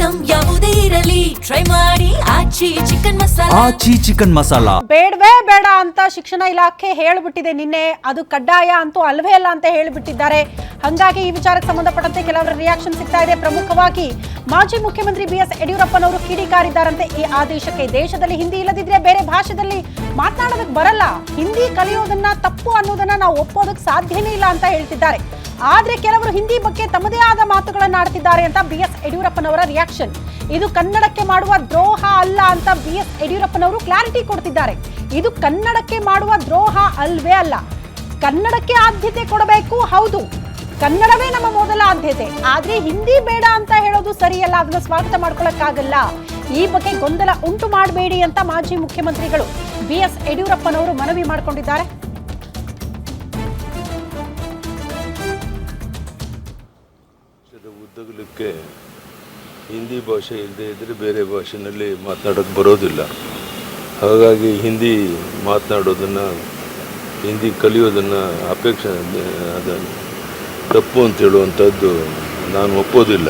Item ಯಾವುದೇ ಇರಲಿ try ಮಾಡಿ ಆಚಿ ಚಿಕನ್ ಮಸಾಲಾ. ಆಚಿ ಚಿಕನ್ ಮಸಾಲಾ ಬೇಡವೇ ಬೇಡ ಅಂತ ಶಿಕ್ಷಣ ಇಲಾಖೆ ಹೇಳಿಬಿಟ್ಟಿದೆ. ನಿನ್ನೆ ಅದು ಕಡ್ಡಾಯ ಅಂತೂ ಅಲ್ವೇ ಅಲ್ಲ ಅಂತ ಹೇಳಿಬಿಟ್ಟಿದ್ದಾರೆ. ಹಾಗಾಗಿ ಈ ವಿಚಾರಕ್ಕೆ ಸಂಬಂಧಪಟ್ಟಂತೆ ಕೆಲವರ ರಿಯಾಕ್ಷನ್ ಸಿಗ್ತಾ ಇದೆ. ಪ್ರಮುಖವಾಗಿ ಮಾಜಿ ಮುಖ್ಯಮಂತ್ರಿ BS ಯಡಿಯೂರಪ್ಪನವರು ಕಿಡಿಕಾರಿದ್ದಾರಂತೆ ಈ ಆದೇಶಕ್ಕೆ. ದೇಶದಲ್ಲಿ ಹಿಂದಿ ಇಲ್ಲದಿದ್ರೆ ಬೇರೆ ಭಾಷೆಯಲ್ಲಿ ಮಾತನಾಡೋದಕ್ಕೆ ಬರಲ್ಲ, ಹಿಂದಿ ಕಲಿಯೋದನ್ನ ತಪ್ಪು ಅನ್ನೋದನ್ನ ನಾವು ಒಪ್ಪೋದಕ್ಕೆ ಸಾಧ್ಯನೇ ಇಲ್ಲ ಅಂತ ಹೇಳ್ತಿದ್ದಾರೆ. ಆದ್ರೆ ಕೆಲವರು ಹಿಂದಿ ಬಗ್ಗೆ ತಮ್ಮದೇ ಆದ ಮಾತುಗಳನ್ನ ಆಡ್ತಿದ್ದಾರೆ ಅಂತ BS ಯಡಿಯೂರಪ್ಪನವರ ರಿಯಾಕ್ಷನ್. ಇದು ಕನ್ನಡಕ್ಕೆ ಮಾಡುವ ದ್ರೋಹ ಅಲ್ಲ ಅಂತ BS ಯಡಿಯೂರಪ್ಪನವರು ಕ್ಲಾರಿಟಿ ಕೊಡ್ತಿದ್ದಾರೆ. ಇದು ಕನ್ನಡಕ್ಕೆ ಮಾಡುವ ದ್ರೋಹ ಅಲ್ವೇ ಅಲ್ಲ, ಕನ್ನಡಕ್ಕೆ ಆದ್ಯತೆ ಕೊಡಬೇಕು. ಹೌದು, ಕನ್ನಡವೇ ನಮ್ಮ ಮೊದಲ ಆದ್ಯತೆ. ಆದ್ರೆ ಹಿಂದಿ ಬೇಡ ಅಂತ ಹೇಳೋದು ಸರಿಯಲ್ಲ, ಅದನ್ನ ಸ್ವಾಗತ ಮಾಡ್ಕೊಳಕ್ಕಾಗಲ್ಲ. ಈ ಬಗ್ಗೆ ಗೊಂದಲ ಉಂಟು ಮಾಡಬೇಡಿ ಅಂತ ಮಾಜಿ ಮುಖ್ಯಮಂತ್ರಿಗಳು BS ಯಡಿಯೂರಪ್ಪನವರು ಮನವಿ ಮಾಡಿಕೊಂಡಿದ್ದಾರೆ. ಉದ್ದಗಲಕ್ಕೆ ಹಿಂದಿ ಭಾಷೆ ಇಲ್ಲದೆ ಇದ್ದರೆ ಬೇರೆ ಭಾಷೆಯಲ್ಲಿ ಮಾತನಾಡೋಕ್ಕೆ ಬರೋದಿಲ್ಲ. ಹಾಗಾಗಿ ಹಿಂದಿ ಮಾತನಾಡೋದನ್ನು, ಹಿಂದಿ ಕಲಿಯೋದನ್ನು ಅಪೇಕ್ಷೆ ಅದನ್ನು ತಪ್ಪು ಅಂತ ಹೇಳುವಂಥದ್ದು ನಾನು ಒಪ್ಪೋದಿಲ್ಲ.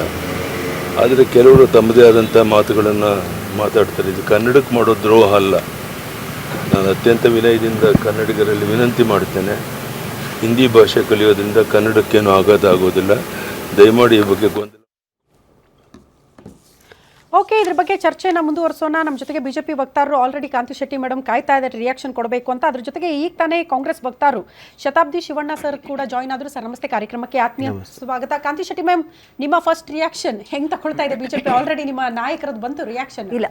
ಆದರೆ ಕೆಲವರು ತಮ್ಮದೇ ಆದಂಥ ಮಾತುಗಳನ್ನು ಮಾತಾಡ್ತಾರೆ. ಇದು ಕನ್ನಡಕ್ಕೆ ಮಾಡೋ ದ್ರೋಹ ಅಲ್ಲ. ನಾನು ಅತ್ಯಂತ ವಿನಯದಿಂದ ಕನ್ನಡಿಗರಲ್ಲಿ ವಿನಂತಿ ಮಾಡ್ತೇನೆ, ಹಿಂದಿ ಭಾಷೆ ಕಲಿಯೋದ್ರಿಂದ ಕನ್ನಡಕ್ಕೇನು ಆಘಾತ ಆಗೋದಿಲ್ಲ. ದಯಮಾಡಿ ಈ ಬಗ್ಗೆ ಗೊಂದಲ. ಓಕೆ, ಇದ್ರ ಬಗ್ಗೆ ಚರ್ಚೆನ ಮುಂದುವರಿಸೋಣ. ನಮ್ಮ ಜೊತೆಗೆ ಬಿಜೆಪಿ ವಕ್ತಾರರು ಆಲ್ರೆಡಿ ಕಾಂತಿ ಶೆಟ್ಟಿ ಮೇಡಮ್ ಕಾಯ್ತಾ ಇದ್ದಾರೆ ರಿಯಾಕ್ಷನ್ ಕೊಡಬೇಕು ಅಂತ. ಅದ್ರ ಜೊತೆಗೆ ಈಗ ತಾನೇ ಕಾಂಗ್ರೆಸ್ ವಕ್ತಾರರು ಶತಾಬ್ದಿ ಶಿವಣ್ಣ ಸರ್ ಕೂಡ ಜಾಯ್ನ್ ಆದ್ರು. ಸರ್ ನಮಸ್ತೆ, ಕಾರ್ಯಕ್ರಮಕ್ಕೆ ಆತ್ಮೀಯ ಸ್ವಾಗತ. ಕಾಂತಿ ಶೆಟ್ಟಿ ಮ್ಯಾಮ್, ನಿಮ್ಮ ಫಸ್ಟ್ ರಿಯಾಕ್ಷನ್ ಹೆಂಗ್ ತಗೊಳ್ತಾ ಇದೆ ಬಿಜೆಪಿ? ಆಲ್ರೆಡಿ ನಿಮ್ಮ ನಾಯಕರದ್ದು ಬಂತು ರಿಯಾಕ್ಷನ್. ಇಲ್ಲ,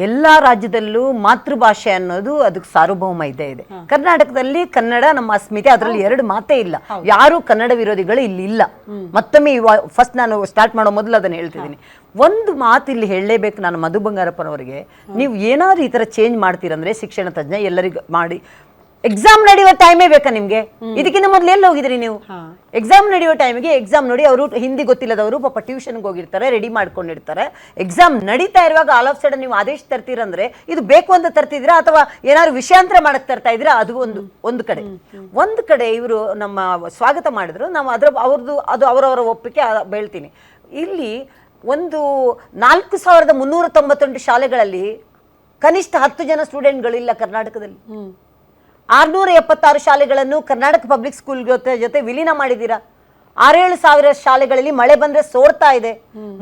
ಎಲ್ಲ ರಾಜ್ಯದಲ್ಲೂ ಮಾತೃಭಾಷೆ ಅನ್ನೋದು ಅದಕ್ಕೆ ಸಾರ್ವಭೌಮ ಇದೆ. ಕರ್ನಾಟಕದಲ್ಲಿ ಕನ್ನಡ ನಮ್ಮ ಅಸ್ಮಿತೆ, ಅದರಲ್ಲಿ ಎರಡು ಮಾತೇ ಇಲ್ಲ. ಯಾರು ಕನ್ನಡ ವಿರೋಧಿಗಳು ಇಲ್ಲಿ ಇಲ್ಲ. ಮತ್ತೊಮ್ಮೆ ಫಸ್ಟ್ ನಾನು ಸ್ಟಾರ್ಟ್ ಮಾಡೋ ಮೊದಲು ಅದನ್ನು ಹೇಳ್ತಿದ್ದೀನಿ. ಒಂದು ಮಾತು ಇಲ್ಲಿ ಹೇಳಲೇಬೇಕು ನಾನು ಮಧು ಬಂಗಾರಪ್ಪನವರಿಗೆ. ನೀವು ಏನಾದ್ರು ಈ ಥರ ಚೇಂಜ್ ಮಾಡ್ತೀರಂದ್ರೆ ಶಿಕ್ಷಣ ತಜ್ಞ ಎಲ್ಲರಿಗೂ ಮಾಡಿ. ಎಕ್ಸಾಮ್ ನಡೆಯುವ ಟೈಮೇ ಬೇಕಾ ನಿಮ್ಗೆ? ಇದಕ್ಕಿಂತ ಮೊದಲು ಎಲ್ಲಿ ಹೋಗಿದ್ರಿ ನೀವು? ಎಕ್ಸಾಮ್ ನಡೆಯುವ ಟೈಮಿಗೆ ಎಕ್ಸಾಮ್ ನೋಡಿ, ಅವರು ಹಿಂದಿ ಗೊತ್ತಿಲ್ಲದವರು ಪಾಪ ಟ್ಯೂಷನ್ಗೆ ಹೋಗಿರ್ತಾರೆ, ರೆಡಿ ಮಾಡ್ಕೊಂಡಿರ್ತಾರೆ. ಎಕ್ಸಾಮ್ ನಡೀತಾ ಇರುವಾಗ ಆಲ್ ಆಫ್ ಸಡನ್ ನೀವು ಆದೇಶ ತರ್ತೀರಂದ್ರೆ ಇದು ಬೇಕು ಅಂತ ತರ್ತಿದ್ದೀರಾ ಅಥವಾ ಏನಾದ್ರು ವಿಷಯಾಂತರ ಮಾಡಕ್ ತರ್ತಾ ಇದ್ದೀರಾ? ಅದು ಒಂದು ಕಡೆ ಇವರು ನಮ್ಮ ಸ್ವಾಗತ ಮಾಡಿದ್ರು. ನಾವು ಅದು ಅವರವರ ಒಪ್ಪಿಗೆ ಹೇಳ್ತೀನಿ. ಇಲ್ಲಿ ಒಂದು 4398 ಶಾಲೆಗಳಲ್ಲಿ ಕನಿಷ್ಠ 10 ಜನ ಸ್ಟೂಡೆಂಟ್ಗಳಿಲ್ಲ ಕರ್ನಾಟಕದಲ್ಲಿ. 676 ಶಾಲೆಗಳನ್ನು ಕರ್ನಾಟಕ ಪಬ್ಲಿಕ್ ಸ್ಕೂಲ್ ಜೊತೆ ವಿಲೀನ ಮಾಡಿದ್ದೀರಾ. 6-7 ಸಾವಿರ ಶಾಲೆಗಳಲ್ಲಿ ಮಳೆ ಬಂದ್ರೆ ಸೋರ್ತಾ ಇದೆ.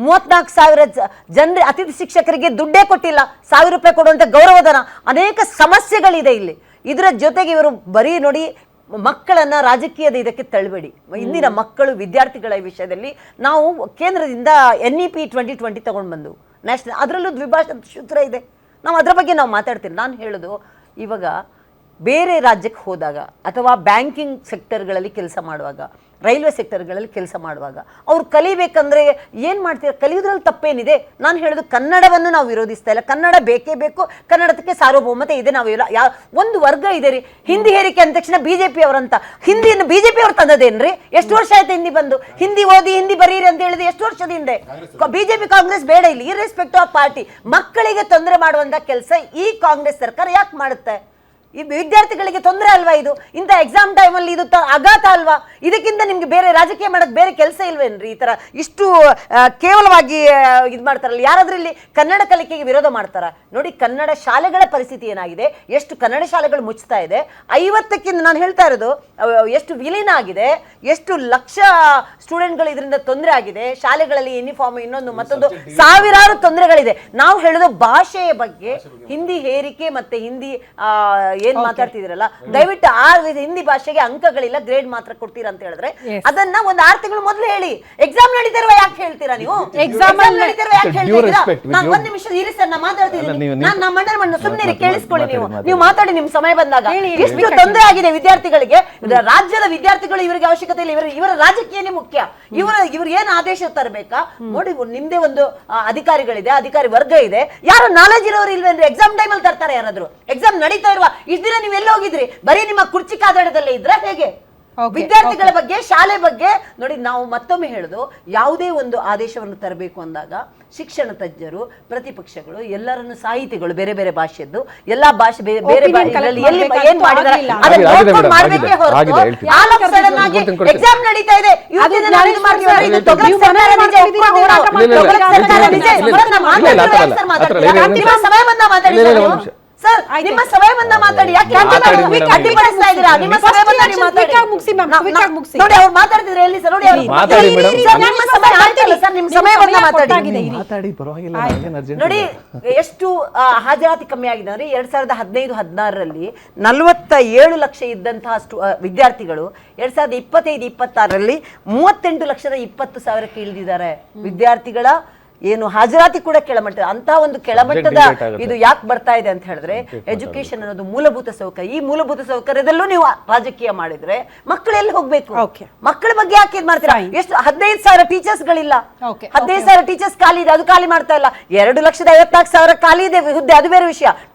34,000 ಜನರ ಅತಿಥಿ ಶಿಕ್ಷಕರಿಗೆ ದುಡ್ಡೇ ಕೊಟ್ಟಿಲ್ಲ. 1,000 ರೂಪಾಯಿ ಕೊಡುವಂತ ಗೌರವಧನ. ಅನೇಕ ಸಮಸ್ಯೆಗಳಿದೆ ಇಲ್ಲಿ. ಇದರ ಜೊತೆಗೆ ಇವರು ಬರೀ ನೋಡಿ, ಮಕ್ಕಳನ್ನ ರಾಜಕೀಯದ ಇದಕ್ಕೆ ತಳ್ಳಬೇಡಿ. ಇಂದಿನ ಮಕ್ಕಳು ವಿದ್ಯಾರ್ಥಿಗಳ ವಿಷಯದಲ್ಲಿ ನಾವು ಕೇಂದ್ರದಿಂದ NEP 2020 ತಗೊಂಡು ಬಂದು ನ್ಯಾಷನಲ್, ಅದರಲ್ಲೂ ದ್ವಿಭಾಷಾ ಸೂತ್ರ ಇದೆ. ನಾವು ಅದರ ಬಗ್ಗೆ ನಾವು ಮಾತಾಡ್ತೀವಿ. ನಾನು ಹೇಳೋದು, ಇವಾಗ ಬೇರೆ ರಾಜ್ಯಕ್ಕೆ ಹೋದಾಗ ಅಥವಾ ಬ್ಯಾಂಕಿಂಗ್ ಸೆಕ್ಟರ್ಗಳಲ್ಲಿ ಕೆಲಸ ಮಾಡುವಾಗ, ರೈಲ್ವೆ ಸೆಕ್ಟರ್ಗಳಲ್ಲಿ ಕೆಲಸ ಮಾಡುವಾಗ ಅವ್ರು ಕಲಿಬೇಕಂದ್ರೆ ಏನು ಮಾಡ್ತೀರಾ? ಕಲಿಯೋದ್ರಲ್ಲಿ ತಪ್ಪೇನಿದೆ? ನಾನು ಹೇಳೋದು, ಕನ್ನಡವನ್ನು ನಾವು ವಿರೋಧಿಸ್ತಾ ಇಲ್ಲ. ಕನ್ನಡ ಬೇಕೇ ಬೇಕು, ಕನ್ನಡಕ್ಕೆ ಸಾರ್ವಭೌಮತೆ ಇದೆ. ನಾವು ಒಂದು ವರ್ಗ ಇದೆ ರೀ, ಹಿಂದಿ ಹೇರಿಕೆ ಅಂದ ತಕ್ಷಣ BJP ಅವರಂತ. ಹಿಂದಿಯನ್ನು BJP ಅವ್ರು ತಂದದೇನ್ರಿ? ಎಷ್ಟು ವರ್ಷ ಆಯ್ತು ಹಿಂದಿ ಬಂದು? ಹಿಂದಿ ಓದಿ, ಹಿಂದಿ ಬರೀರಿ ಅಂತ ಹೇಳಿದ್ರೆ ಎಷ್ಟು ವರ್ಷದ ಹಿಂದೆ? BJP ಕಾಂಗ್ರೆಸ್ ಬೇಡ ಇಲ್ಲಿ, ಇರ್ರೆಸ್ಪೆಕ್ಟ್ ಆಫ್ ಪಾರ್ಟಿ. ಮಕ್ಕಳಿಗೆ ತೊಂದರೆ ಮಾಡುವಂತ ಕೆಲಸ ಈ ಕಾಂಗ್ರೆಸ್ ಸರ್ಕಾರ ಯಾಕೆ ಮಾಡುತ್ತೆ? ಈ ವಿದ್ಯಾರ್ಥಿಗಳಿಗೆ ತೊಂದರೆ ಅಲ್ವಾ ಇದು? ಇಂಥ ಎಕ್ಸಾಮ್ ಟೈಮಲ್ಲಿ ಇದು ಆಘಾತ ಅಲ್ವಾ? ಇದಕ್ಕಿಂತ ನಿಮ್ಗೆ ಬೇರೆ ರಾಜಕೀಯ ಮಾಡಕ್ಕೆ ಬೇರೆ ಕೆಲಸ ಇಲ್ವೇನ್ರಿ? ಈ ತರ ಇಷ್ಟು ಕೇವಲವಾಗಿ ಇದು ಮಾಡ್ತಾರಲ್ಲ. ಯಾರಾದ್ರೂ ಇಲ್ಲಿ ಕನ್ನಡ ಕಲಿಕೆಗೆ ವಿರೋಧ ಮಾಡ್ತಾರ? ನೋಡಿ, ಕನ್ನಡ ಶಾಲೆಗಳ ಪರಿಸ್ಥಿತಿ ಏನಾಗಿದೆ, ಎಷ್ಟು ಕನ್ನಡ ಶಾಲೆಗಳು ಮುಚ್ತಾ ಇದೆ. 50ಕ್ಕಿಂತ ನಾನು ಹೇಳ್ತಾ ಇರೋದು, ಎಷ್ಟು ವಿಲೀನ ಆಗಿದೆ, ಎಷ್ಟು ಲಕ್ಷ ಸ್ಟೂಡೆಂಟ್ಗಳು ಇದರಿಂದ ತೊಂದರೆ ಆಗಿದೆ. ಶಾಲೆಗಳಲ್ಲಿ ಯೂನಿಫಾರ್ಮ್, ಇನ್ನೊಂದು ಮತ್ತೊಂದು, ಸಾವಿರಾರು ತೊಂದರೆಗಳಿದೆ. ನಾವು ಹೇಳೋದು ಭಾಷೆಯ ಬಗ್ಗೆ. ಹಿಂದಿ ಹೇರಿಕೆ ಮತ್ತೆ ಹಿಂದಿ ಏನ್ ಮಾತಾಡ್ತಿದ್ರಲ್ಲ, ದಯವಿಟ್ಟು ಹಿಂದಿ ಭಾಷೆಗೆ ಅಂಕಗಳಿಲ್ಲ, ಗ್ರೇಡ್ ಮಾತ್ರ ಕೊಡ್ತೀರಾ ಅಂತ ಹೇಳಿದ್ರೆ ಅದನ್ನ ಒಂದು 6 ತಿಂಗಳು ಮೊದಲು ಹೇಳಿ. ಎಕ್ಸಾಮ್ ನಡೀತಿರುವ ಯಾಕೆ ಹೇಳ್ತೀರಾ ನೀವು? ಎಕ್ಸಾಮ್ ನಡೀತಿರುವ ಯಾಕೆ ಹೇಳ್ತೀರಾ? ನಾನು 1 ನಿಮಿಷ ಇರಿ ಸರ್, ನಾನು ಮಾತಾಡ್ತಿದ್ದೀನಿ. ನಾನು ಮಂಡನೆ ಸುಮ್ಮನೆ ಕೇಳಿಸ್ಕೊಳ್ಳಿ. ನೀವು ಮಾತಾಡಿ ನಿಮ್ಮ ಸಮಯ ಬಂದಾಗ. ಎಷ್ಟು ತೊಂದರೆ ಆಗಿದೆ ವಿದ್ಯಾರ್ಥಿಗಳಿಗೆ. ರಾಜ್ಯದ ವಿದ್ಯಾರ್ಥಿಗಳು ಇವರಿಗೆ ಅವಶ್ಯಕತೆ ಇಲ್ಲ. ಇವರ ರಾಜಕೀಯನೇ ಮುಖ್ಯ. ಇವ್ರು ಏನು ಆದೇಶ ತರಬೇಕಾ ನೋಡಿ. ನಿಮ್ದೇ ಒಂದು ಅಧಿಕಾರಿಗಳಿದೆ, ಅಧಿಕಾರಿ ವರ್ಗ ಇದೆ. ಯಾರು ನಾಲೆಜ್ ಇರೋರು ಇಲ್ವೇನ್ರಿ? ಎಕ್ಸಾಮ್ ಟೈಮಲ್ಲಿ ತರ್ತಾರೆ ಯಾರಾದ್ರು? ಎಕ್ಸಾಮ್ ನಡೀತಾ ಇರುವ ಇಷ್ಟು ದಿನ ನೀವು ಎಲ್ಲ ಹೋಗಿದ್ರಿ? ಬರೀ ನಿಮ್ಮ ಕುರ್ಚಿ ಕಾದಾಡದಲ್ಲೇ ಇದ್ರೆ ಹೇಗೆ? ವಿದ್ಯಾರ್ಥಿಗಳ ಬಗ್ಗೆ, ಶಾಲೆ ಬಗ್ಗೆ ನೋಡಿ. ನಾವು ಮತ್ತೊಮ್ಮೆ ಹೇಳುದು, ಯಾವುದೇ ಒಂದು ಆದೇಶವನ್ನು ತರಬೇಕು ಅಂದಾಗ ಶಿಕ್ಷಣ ತಜ್ಞರು, ಪ್ರತಿಪಕ್ಷಗಳು, ಎಲ್ಲರನ್ನು, ಸಾಹಿತಿಗಳು, ಬೇರೆ ಬೇರೆ ಭಾಷೆದ್ದು ಎಲ್ಲಾ ಭಾಷೆ ಬೇರೆ ಏನ್ ಮಾಡಿದ್ದಾರೆ ಎಕ್ಸಾಮ್ ನಡೀತಾ ಇದೆ, ಸಮಯ ಬಂದ ಮಾತಾಡಿ ಸರ್, ನಿಮ್ಮ ಸಮಯ ಬಂದ ಮಾತಾಡಿ. ಯಾಕೆ ಅಡ್ಡಿಪಡಿಸ್ತಾ ಇದ್ದೀರಾ? ನಿಮ್ಮ ಸಮಯ ಬಂದ ನೋಡಿ, ಅವ್ರು ಮಾತಾಡ್ತಿದ್ರೆ ಎಲ್ಲಿ ಸರ್? ನೋಡಿ, ನಿಮ್ಮ ಸಮಯ ಆಯ್ತಲ್ಲ ಸರ್, ನಿಮ್ಮ ಸಮಯ ಬಂದ ಮಾತಾಡಿ. ನೋಡಿ, ಎಷ್ಟು ಹಾಜರಾತಿ ಕಮ್ಮಿ ಆಗಿದೆ ಅಂದ್ರೆ 2015-16ರಲ್ಲಿ 47 ಲಕ್ಷ ಇದ್ದಂತಹ ವಿದ್ಯಾರ್ಥಿಗಳು 2025-26ರಲ್ಲಿ 38,20,000ಕ್ಕೆ ಇಳಿದಿದ್ದಾರೆ. ವಿದ್ಯಾರ್ಥಿಗಳ ಏನು ಹಾಜರಾತಿ ಕೂಡ ಕೆಳಮಟ್ಟ, ಅಂತ ಒಂದು ಕೆಳಮಟ್ಟದ ಇದು ಯಾಕೆ ಬರ್ತಾ ಇದೆ ಅಂತ ಹೇಳಿದ್ರೆ, ಎಜುಕೇಶನ್ ಅನ್ನೋದು ಮೂಲಭೂತ ಸೌಕರ್ಯ. ಈ ಮೂಲಭೂತ ಸೌಕರ್ಯದಲ್ಲೂ ನೀವು ರಾಜಕೀಯ ಮಾಡಿದ್ರೆ ಮಕ್ಕಳು ಎಲ್ಲಿ ಹೋಗ್ಬೇಕು? ಮಕ್ಕಳ ಬಗ್ಗೆ ಯಾಕೆ ಇದ್ ಮಾಡ್ತೀರಾ? ಎಷ್ಟು 15,000 ಟೀಚರ್ಸ್ ಗಳಿಲ್ಲ, 15,000 ಟೀಚರ್ಸ್ ಖಾಲಿ ಇದೆ, ಅದು ಖಾಲಿ ಮಾಡ್ತಾ ಇಲ್ಲ. 2,54,000 ಖಾಲಿ ಇದೆ ಹುದ್ದೆ, ಅದು ಬೇರೆ ವಿಷಯ.